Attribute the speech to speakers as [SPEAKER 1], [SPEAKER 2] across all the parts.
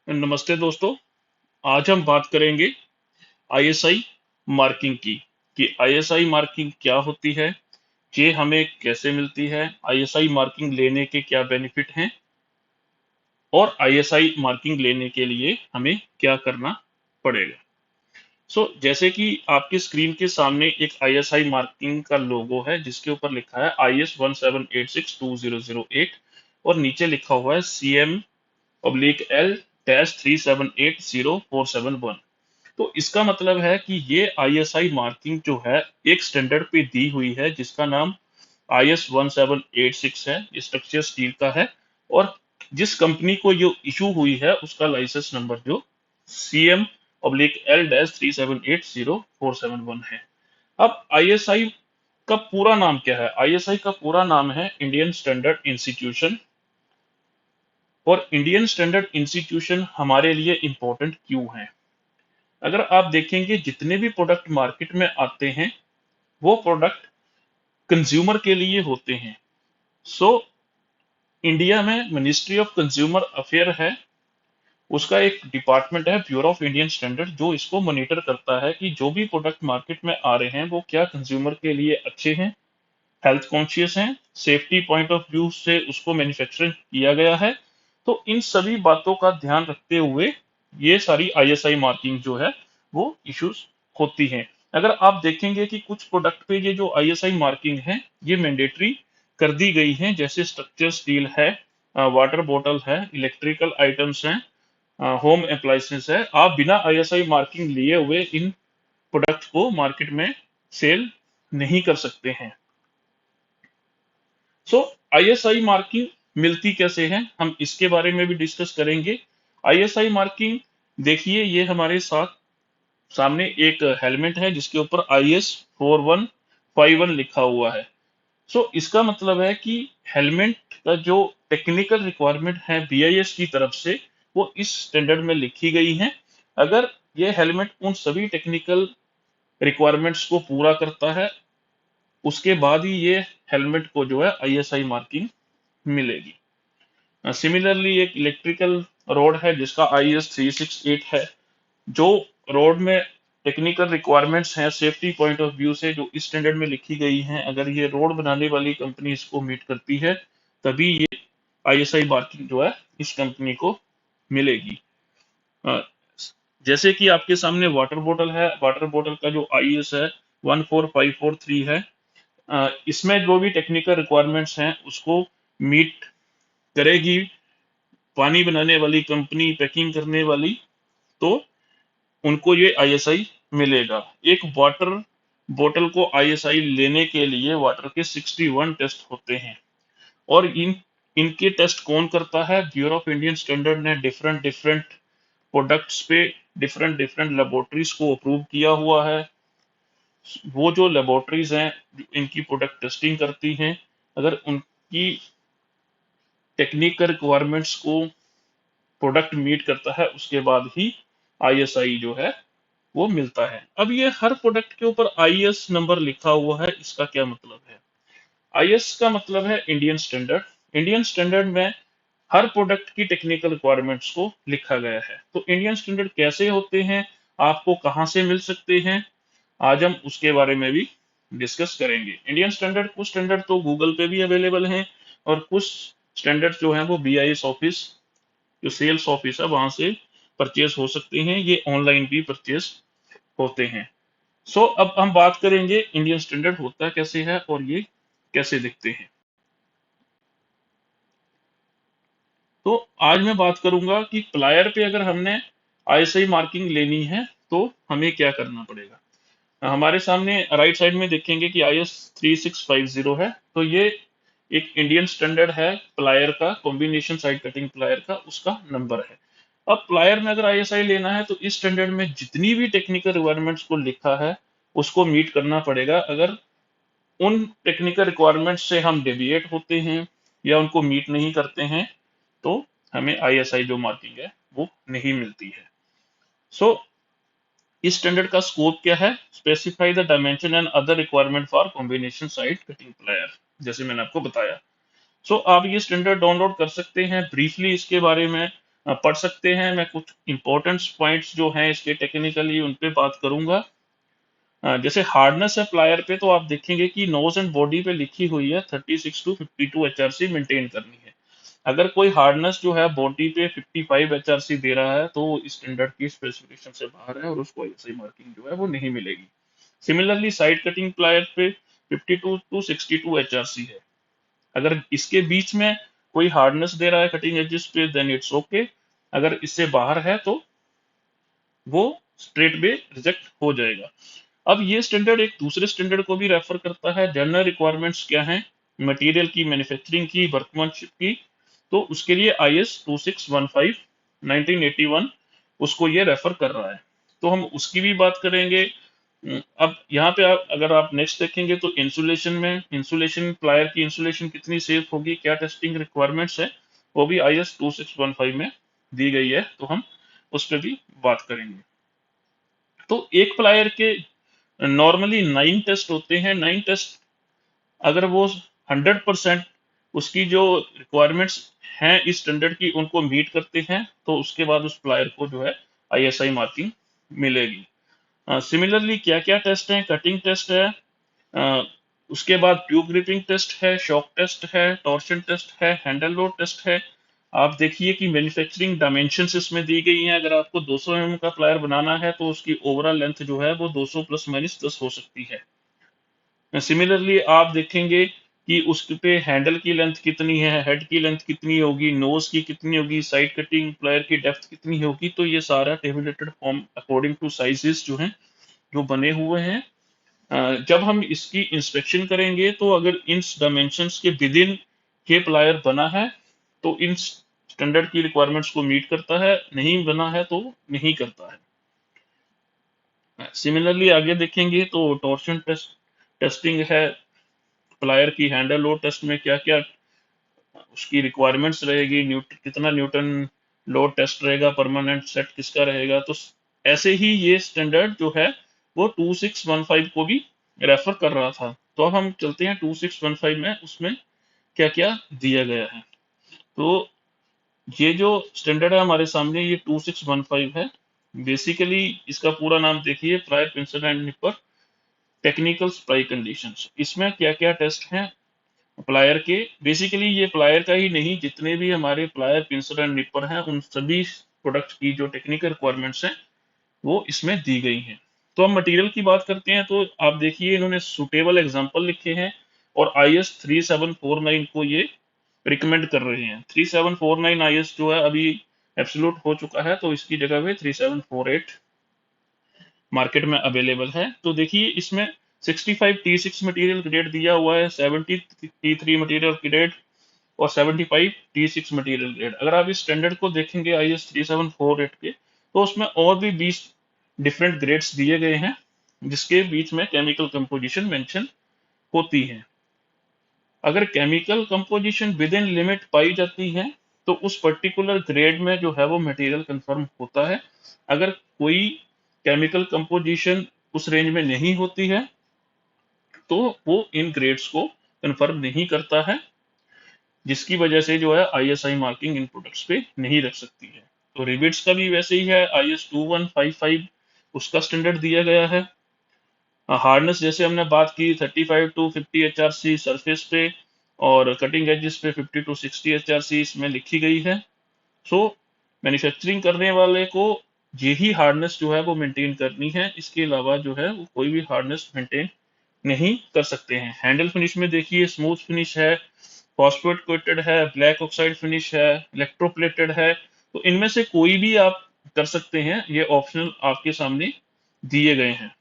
[SPEAKER 1] नमस्ते दोस्तों। आज हम बात करेंगे आईएसआई मार्किंग की कि आईएसआई मार्किंग क्या होती है, ये हमें कैसे मिलती है, आईएसआई मार्किंग लेने के क्या बेनिफिट हैं और आईएसआई मार्किंग लेने के लिए हमें क्या करना पड़ेगा। जैसे कि आपकी स्क्रीन के सामने एक आईएसआई मार्किंग का लोगो है जिसके ऊपर लिखा है IS 17862008 और नीचे लिखा हुआ है CM/L-378047 तो इसका मतलब है कि ये आईएसआई मार्किंग जो है एक स्टैंडर्ड पे दी हुई है जिसका नाम IS 1786 है। ये स्ट्रक्चर स्टील का है और जिस कंपनी को ये इशू हुई है उसका लाइसेंस नंबर जो CM/L-378047 है। अब आईएसआई का पूरा नाम क्या है? आईएसआई का पूरा नाम है इंडियन स्टैंडर्ड इंस्टीट्यूशन। और इंडियन स्टैंडर्ड इंस्टीट्यूशन हमारे लिए इंपॉर्टेंट क्यों है? अगर आप देखेंगे जितने भी प्रोडक्ट मार्केट में आते हैं वो प्रोडक्ट कंज्यूमर के लिए होते हैं। सो इंडिया में मिनिस्ट्री ऑफ कंज्यूमर अफेयर है, उसका एक डिपार्टमेंट है ब्यूरो ऑफ इंडियन स्टैंडर्ड जो इसको मॉनिटर करता है कि जो भी प्रोडक्ट मार्केट में आ रहे हैं वो क्या कंज्यूमर के लिए अच्छे हैं, हेल्थ कॉन्शियस हैं, सेफ्टी पॉइंट ऑफ व्यू से उसको मैन्युफैक्चरिंग किया गया है। तो इन सभी बातों का ध्यान रखते हुए ये सारी आईएसआई मार्किंग जो है वो इश्यूज होती हैं। अगर आप देखेंगे कि कुछ प्रोडक्ट पे ये जो आईएसआई मार्किंग है ये मैंडेटरी कर दी गई है, जैसे स्ट्रक्चर स्टील है, वाटर बोतल है, इलेक्ट्रिकल आइटम्स हैं, होम अप्लायंसेस है। आप बिना आईएसआई मार्किंग लिए हुए इन प्रोडक्ट को मार्केट में सेल नहीं कर सकते हैं। सो आईएसआई मार्किंग मिलती कैसे है, हम इसके बारे में भी डिस्कस करेंगे। आईएसआई मार्किंग देखिए, ये हमारे साथ सामने एक हेलमेट है जिसके ऊपर IS 4151 लिखा हुआ है। इसका मतलब है कि हेलमेट का जो टेक्निकल रिक्वायरमेंट है BIS की तरफ से वो इस स्टैंडर्ड में लिखी गई है। अगर ये हेलमेट उन सभी टेक्निकल रिक्वायरमेंट्स को पूरा करता है उसके बाद ही ये हेलमेट को जो है आईएसआई मार्किंग मिलेगी। सिमिलरली एक इलेक्ट्रिकल रोड है जिसका IS 368 है। जो रोड में टेक्निकल रिक्वायरमेंट्स हैं सेफ्टी पॉइंट ऑफ व्यू से जो इस स्टैंडर्ड में लिखी गई हैं, अगर ये रोड बनाने वाली कंपनी इसको मीट करती है तभी ये आईएसआई मार्किंग जो है इस कंपनी को मिलेगी। अ, जैसे कि आपके सामने वाटर बोतल है, वाटर बोतल का जो IS है 14543 है। इसमें जो भी टेक्निकल रिक्वायरमेंट्स हैं उसको मीट करेगी पानी बनाने वाली कंपनी, पैकिंग करने वाली, तो उनको ये आईएसआई मिलेगा। एक वाटर बोतल को आईएसआई लेने के लिए वाटर के 61 टेस्ट होते हैं और इनके टेस्ट कौन करता है? ब्यूरो ऑफ इंडियन स्टैंडर्ड ने डिफरेंट डिफरेंट प्रोडक्ट्स पे डिफरेंट डिफरेंट लेबोरेटरीज को अप्रूव किया हुआ है। वो जो लेबोरेटरीज हैं इनकी प्रोडक्ट टेस्टिंग करती हैं, अगर उनकी टेक्निकल रिक्वायरमेंट्स को प्रोडक्ट मीट करता है उसके बाद ही आईएसआई जो है वो मिलता है। अब ये हर प्रोडक्ट के ऊपर आईएस नंबर लिखा हुआ है, इसका क्या मतलब है? आईएस का मतलब है इंडियन स्टैंडर्ड। इंडियन स्टैंडर्ड में हर प्रोडक्ट की टेक्निकल रिक्वायरमेंट्स को लिखा गया है। तो इंडियन स्टैंडर्ड कैसे होते हैं, आपको कहाँ से मिल सकते हैं, आज हम उसके बारे में भी डिस्कस करेंगे। इंडियन स्टैंडर्ड कुछ स्टैंडर्ड तो गूगल पे भी अवेलेबल हैं और कुछ स्टैंडर्ड जो हैं वो BIS ऑफिस, जो सेल्स ऑफिस है वहां से परचेज हो सकते हैं। ये ऑनलाइन भी परचेज होते हैं। अब हम बात करेंगे इंडियन स्टैंडर्ड होता कैसे है और ये कैसे दिखते हैं। तो आज मैं बात करूंगा कि प्लायर पे अगर हमने आईएसआई मार्किंग लेनी है तो हमें क्या करना पड़ेगा। हमारे सामने राइट साइड में देखेंगे कि IS 3650 है। तो ये एक इंडियन स्टैंडर्ड है प्लायर का, कॉम्बिनेशन साइड कटिंग प्लायर का, उसका नंबर है। अब प्लायर में अगर आईएसआई लेना है तो इस स्टैंडर्ड में जितनी भी टेक्निकल रिक्वायरमेंट्स को लिखा है उसको मीट करना पड़ेगा। अगर उन टेक्निकल रिक्वायरमेंट्स से हम डेविएट होते हैं या उनको मीट नहीं करते हैं तो हमें आईएसआई जो मार्किंग है वो नहीं मिलती है। सो इस स्टैंडर्ड का स्कोप क्या है? Specify the dimension and other requirement for combination side cutting plier, जैसे मैंने आपको बताया। आप ये स्टैंडर्ड डाउनलोड कर सकते हैं। ब्रीफली इसके बारे में पढ़ सकते हैं। मैं कुछ इंपॉर्टेंट पॉइंट्स जो हैं इसके टेक्निकली उन पे बात करूंगा। जैसे हार्डनेस है प्लायर पे, तो आप देखेंगे कि नोज एंड बॉडी पे लिखी हुई है 36 to 52 एचआरसी मेंटेन करनी है। अगर कोई हार्डनेस जो है बॉडी पे 55 एचआरसी दे रहा है तो स्टैंडर्ड की स्पेसिफिकेशन से बाहर है और उसको आईएसआई मार्किंग जो है वो नहीं मिलेगी। सिमिलरली साइड कटिंग प्लायर पे 52 to 62 एचआरसी है। अगर इसके बीच में कोई हार्डनेस दे रहा है कटिंग एजेस पे, देन इट्स ओके। अगर इससे बाहर है तो वो स्ट्रेट वे रिजेक्ट हो जाएगा। अब ये स्टैंडर्ड एक दूसरे स्टैंडर्ड को भी रेफर करता है। जनरल रिक्वायरमेंट्स क्या हैं? मटेरियल की, मैन्युफैक्चरिंग की, वर्कमैनशिप की। तो उसके लिए IS 2615 1981 उसको ये रेफर कर रहा है, तो हम उसकी भी बात करेंगे। अब यहाँ पे आप अगर आप नेक्स्ट देखेंगे तो इंसुलेशन में, इंसुलेशन प्लायर की इंसुलेशन कितनी सेफ होगी, क्या टेस्टिंग रिक्वायरमेंट्स है, वो भी IS 2615 में दी गई है, तो हम उस पर भी बात करेंगे। तो एक प्लायर के नॉर्मली 9 टेस्ट होते हैं। 9 टेस्ट अगर वो 100% उसकी जो रिक्वायरमेंट्स हैं इस स्टैंडर्ड की उनको मीट करते हैं, तो उसके बाद उस प्लायर को जो है ISI मार्किंग मिलेगी। सिमिलरली क्या क्या टेस्ट हैं? कटिंग टेस्ट है, अ, उसके बाद ट्यूब ग्रिपिंग टेस्ट है, शॉक टेस्ट है, टॉर्शन टेस्ट है, हैंडल लोड टेस्ट है। आप देखिए कि मैन्युफैक्चरिंग डायमेंशंस इसमें दी गई हैं। अगर आपको 200 mm का प्लायर बनाना है तो उसकी ओवरऑल लेंथ जो है वो 200 ± 10 हो सकती है। सिमिलरली आप देखेंगे कि उस पे हैंडल की लेंथ कितनी है, हेड की लेंथ कितनी होगी, नोज की कितनी होगी, साइड कटिंग प्लायर की डेप्थ कितनी होगी। तो ये सारा tabulated form according two sizes जो हैं जो बने हुए हैं। जब हम इसकी इंस्पेक्शन करेंगे तो अगर इन डायमेंशंस के विद इन के प्लायर बना है तो इन स्टैंडर्ड की रिक्वायरमेंट्स को मीट करता है, नहीं बना है तो नहीं करता है। सिमिलरली आगे देखेंगे तो टॉर्शन टेस्टिंग है, प्लायर की हैंडल लोड टेस्ट में क्या क्या उसकी रिक्वायरमेंट्स रहेगी, कितना न्यूटन लोड टेस्ट रहेगा, परमानेंट सेट किसका रहेगा। तो ऐसे ही ये स्टैंडर्ड जो है वो 2615 को भी रेफर कर रहा था। तो अब हम चलते हैं 2615 में, उसमें क्या क्या दिया गया है। तो ये जो स्टैंडर्ड है हमारे सामने, ये 2615 है। बेसिकली इसका पूरा नाम देखिए, प्रायर पिंसल एंड निपर टेक्निकल सप्लाई कंडीशंस। इसमें क्या क्या टेस्ट हैं प्लायर के? बेसिकली ये प्लायर का ही नहीं, जितने भी हमारे प्लायर, पिंसल एंड निपर हैं, उन सभी प्रोडक्ट की जो टेक्निकल रिक्वायरमेंट्स हैं वो इसमें दी गई हैं। तो हम मटेरियल की बात करते हैं, तो आप देखिए इन्होंने सुटेबल एग्जांपल लिखे हैं और IS 3749 को ये रिकमेंड कर रहे हैं। 3749 IS जो है अभी एब्सोल्यूट हो चुका है, तो इसकी जगह पे 3748 मार्केट में अवेलेबल है। तो देखिए इसमें 65 T6 मटेरियल ग्रेड दिया हुआ है, 70 T3 मटेरियल ग्रेड और 75 T6 मटेरियल ग्रेड। अगर आप इस स्टैंडर्ड को देखेंगे IS 3748 के, तो उसमें और भी 20 डिफरेंट ग्रेड्स दिए गए हैं जिसके बीच में केमिकल कंपोजिशन मेंशन होती है। अगर chemical composition within limit पाई जाती है तो उस पर्टिकुलर ग्रेड में जो है वो मटेरियल कंफर्म होता है। अगर कोई केमिकल कंपोजिशन उस रेंज में नहीं होती है तो वो इन ग्रेड्स को कंफर्म नहीं करता है, जिसकी वजह से जो है ISI मार्किंग इन प्रोडक्ट्स पे नहीं रख सकती है। तो रिबिट्स का भी वैसे ही है, IS 2155 उसका स्टैंडर्ड दिया गया है। हार्डनेस जैसे हमने बात की 35 to 50 HRC सरफेस पे और कटिंग एजेस पे 50 to 60 HRC इसमें लिखी गई है। सो मैन्युफैक्चरिंग करने वाले को यही हार्डनेस जो है वो मेंटेन करनी है, इसके अलावा जो है वो कोई भी हार्डनेस मेंटेन नहीं कर सकते हैं। हैंडल फिनिश में देखिए स्मूथ फिनिश है, फॉस्फेट कोटेड है, ब्लैक ऑक्साइड फिनिश है, इलेक्ट्रोप्लेटेड है। तो इनमें से कोई भी आप कर सकते हैं, ये ऑप्शनल आपके सामने दिए गए हैं।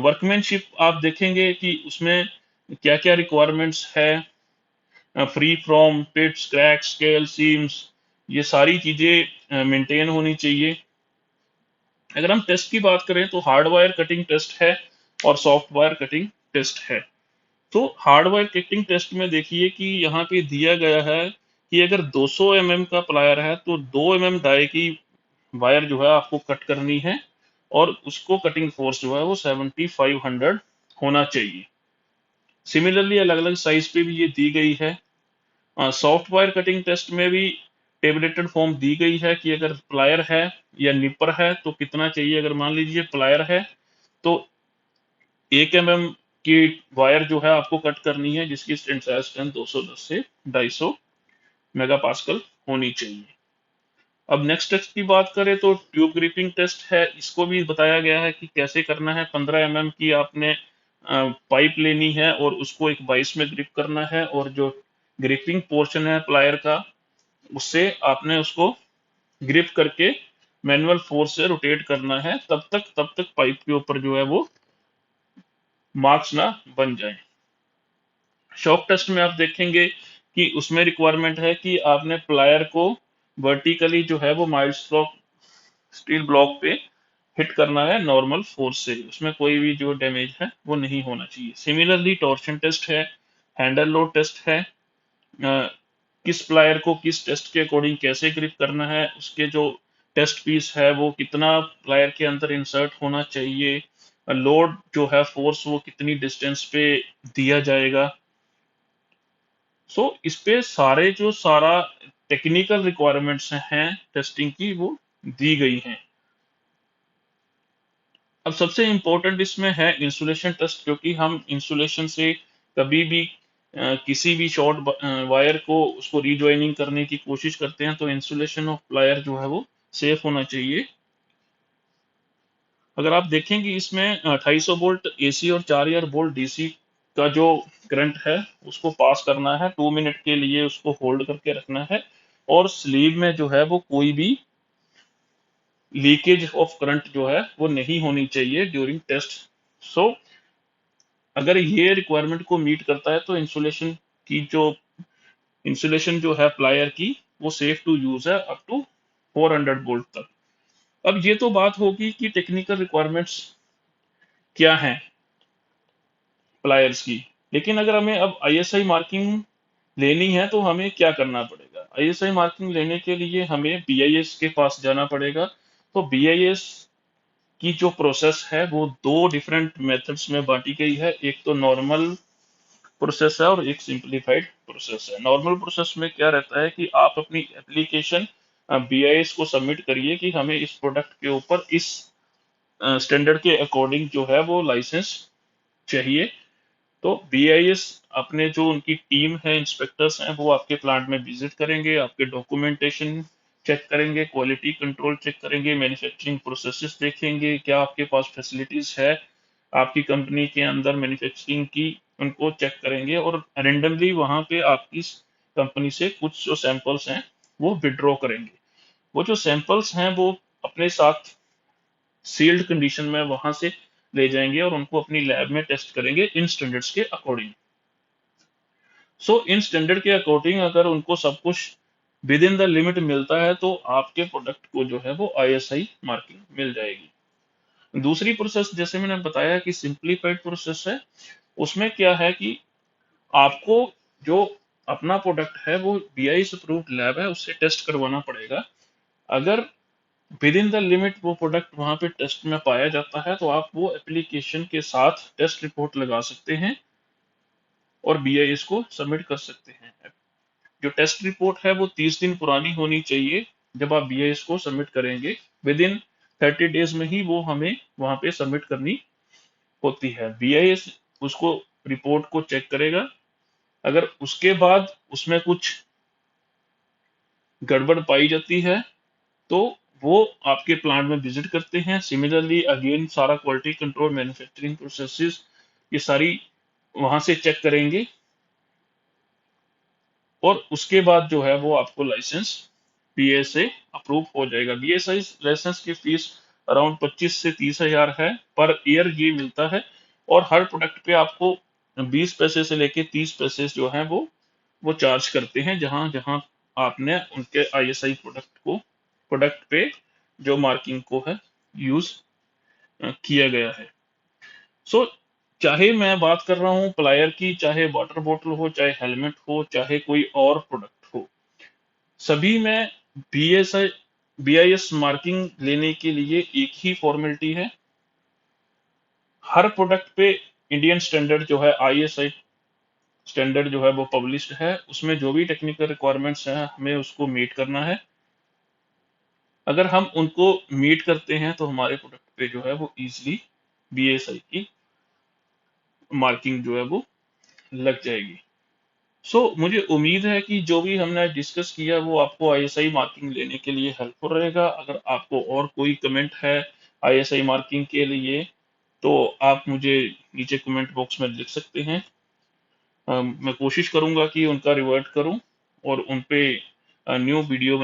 [SPEAKER 1] वर्कमैनशिप आप देखेंगे कि उसमें क्या क्या रिक्वायरमेंट्स है, free from pits, cracks, scale, seams, ये सारी चीजें मेंटेन होनी चाहिए। अगर हम टेस्ट की बात करें तो हार्ड वायर कटिंग टेस्ट है और सॉफ्ट वायर कटिंग टेस्ट है। तो हार्ड वायर कटिंग टेस्ट में देखिए कि यहाँ पे दिया गया है कि अगर 200 mm का प्लायर है तो 2 mm डाई की वायर जो है आपको कट करनी है और उसको कटिंग फोर्स जो है वो 7500 होना चाहिए। सिमिलरली अलग अलग साइज पे भी ये दी गई है। सॉफ्ट वायर कटिंग टेस्ट में भी टेबलेटेड फॉर्म दी गई है कि अगर प्लायर है या निपर है तो कितना चाहिए। अगर मान लीजिए प्लायर है तो 1 mm की वायर जो है आपको कट करनी है, जिसकी टेंसाइल स्ट्रेंथ 210 से 250 मेगा पास्कल होनी चाहिए। अब नेक्स्ट टेस्ट की बात करें तो ट्यूब ग्रिपिंग टेस्ट है। इसको भी बताया गया है कि कैसे करना है। 15 mm की आपने पाइप लेनी है और उसको एक वाइस में ग्रिप करना है, और जो ग्रिपिंग पोर्शन है प्लायर का, उससे आपने उसको ग्रिप करके मैनुअल फोर्स से रोटेट करना है, तब तक पाइप के ऊपर जो है वो मार्क्स ना बन जाए। शॉक टेस्ट में आप देखेंगे कि उसमें रिक्वायरमेंट है कि आपने प्लायर को वर्टिकली जो है वो माइल्ड स्टील ब्लॉक पे हिट करना है नॉर्मल फोर्स से। उसमें कोई भी जो डैमेज है वो नहीं होना चाहिए। सिमिलरली टॉर्शन टेस्ट है, हैंडल लोड टेस्ट है। किस प्लायर को किस टेस्ट के अकॉर्डिंग कैसे ग्रिप करना है, उसके जो टेस्ट पीस है वो कितना प्लायर के अंदर इंसर्ट होना चाहिए, लोड जो है फोर्स वो कितनी डिस्टेंस पे दिया जाएगा। इस पे सारे जो सारा टेक्निकल रिक्वायरमेंट्स हैं टेस्टिंग की वो दी गई हैं। अब सबसे इंपॉर्टेंट इसमें है इंसुलेशन टेस्ट, क्योंकि हम इंसुलेशन से कभी भी किसी भी शॉर्ट वायर को उसको रीजॉइनिंग करने की कोशिश करते हैं, तो इंसुलेशन ऑफ प्लायर जो है वो सेफ होना चाहिए। अगर आप देखेंगे इसमें 250 वोल्ट एसी और 4000 वोल्ट डीसी का जो करंट है उसको पास करना है। 2 मिनट के लिए उसको होल्ड करके रखना है, और स्लीव में जो है वो कोई भी लीकेज ऑफ करंट जो है वो नहीं होनी चाहिए ड्यूरिंग टेस्ट। सो अगर ये रिक्वायरमेंट को मीट करता है तो इंसुलेशन जो है प्लायर की वो सेफ टू यूज है अप टू 400 वोल्ट तक। अब ये तो बात होगी कि टेक्निकल रिक्वायरमेंट्स क्या हैं प्लायर्स की। लेकिन अगर हमें अब आईएसआई मार्किंग लेनी है तो हमें क्या करना पड़ेगा। आईएसआई मार्किंग लेने के लिए हमें बीआईएस के पास जाना पड़ेगा। तो बीआईएस की जो प्रोसेस है वो दो डिफरेंट मेथड्स में बांटी गई है। एक तो नॉर्मल प्रोसेस है और एक सिंपलीफाइड प्रोसेस है। नॉर्मल प्रोसेस में क्या रहता है कि आप अपनी एप्लीकेशन बीआईएस को सबमिट करिए कि हमें इस प्रोडक्ट के ऊपर इस स्टैंडर्ड के अकॉर्डिंग जो है वो लाइसेंस चाहिए। तो बीआईएस अपने जो उनकी टीम है, इंस्पेक्टर्स हैं, वो आपके प्लांट में विजिट करेंगे, आपके डॉक्यूमेंटेशन चेक करेंगे, क्वालिटी कंट्रोल चेक करेंगे, मैन्युफैक्चरिंग प्रोसेसेस देखेंगे, क्या आपके पास फैसिलिटीज है आपकी कंपनी के अंदर मैन्युफैक्चरिंग की, उनको चेक करेंगे, और रेंडमली वहां पे आपकी कंपनी से कुछ जो सैंपल्स हैं वो विड्रॉ करेंगे। वो जो सैंपल्स हैं वो अपने साथ सील्ड कंडीशन में वहां से ले जाएंगे और उनको अपनी लैब में टेस्ट करेंगे इन स्टैंडर्ड्स के अकॉर्डिंग। इन स्टैंडर्ड के अकॉर्डिंग अगर उनको सब कुछ विद इन द लिमिट मिलता है तो आपके प्रोडक्ट को जो है वो आईएसआई मार्किंग मिल जाएगी। दूसरी प्रोसेस जैसे मैंने बताया कि सिंपलीफाइड प्रोसेस है। उसमें क्या है कि आपको जो अपना प्रोडक्ट है वो बीआईएस अप्रूव्ड लैब है उससे टेस्ट करवाना पड़ेगा। अगर विद इन द लिमिट वो प्रोडक्ट वहां पे टेस्ट में पाया जाता है तो आप वो एप्लीकेशन के साथ टेस्ट रिपोर्ट लगा सकते हैं और बीआईएस को सबमिट कर सकते हैं। जो टेस्ट रिपोर्ट है वो 30 दिन पुरानी होनी चाहिए जब आप बीआईएस को सबमिट करेंगे। विद इन 30 डेज में ही वो हमें वहां पे सबमिट करनी होती है। बीआईएस उसको रिपोर्ट को चेक करेगा। अगर उसके बाद उसमें कुछ गड़बड़ पाई जाती है तो वो आपके प्लांट में विजिट करते हैं। सिमिलरली अगेन सारा क्वालिटी कंट्रोल मैन्युफैक्चरिंग प्रोसेसेस ये सारी वहां से चेक करेंगे, और उसके बाद जो है वो आपको लाइसेंस बीएस से अप्रूव हो जाएगा। बीएसआई लाइसेंस की फीस अराउंड 25 से 30 हजार है पर ईयर ये मिलता है, और हर प्रोडक्ट पे आपको 20 पैसे से लेके 30 पैसे जो है वो चार्ज करते हैं, जहां जहां आपने उनके आईएसआई प्रोडक्ट पे जो मार्किंग को है यूज किया गया है। सो चाहे मैं बात कर रहा हूँ प्लायर की, चाहे वाटर बोतल हो, चाहे हेलमेट हो, चाहे कोई और प्रोडक्ट हो, सभी में बीएसआई बीआईएस मार्किंग लेने के लिए एक ही फॉर्मेलिटी है। हर प्रोडक्ट पे इंडियन स्टैंडर्ड जो है आईएसआई स्टैंडर्ड जो है वो पब्लिश्ड है, उसमें जो भी टेक्निकल रिक्वायरमेंट्स हैं हमें उसको मीट करना है। अगर हम उनको मीट करते हैं तो हमारे प्रोडक्ट पे जो है वो इजीली बीएसआई की मार्किंग जो है वो लग जाएगी। मुझे उम्मीद है कि जो भी हमने डिस्कस किया वो आपको आईएसआई मार्किंग लेने के लिए हेल्पफुल रहेगा। अगर आपको और कोई कमेंट है आईएसआई मार्किंग के लिए तो आप मुझे नीचे कमेंट बॉक्स में लिख सकते हैं। मैं कोशिश करूंगा कि उनका रिवर्ट करूं और उन पे न्यू वीडियो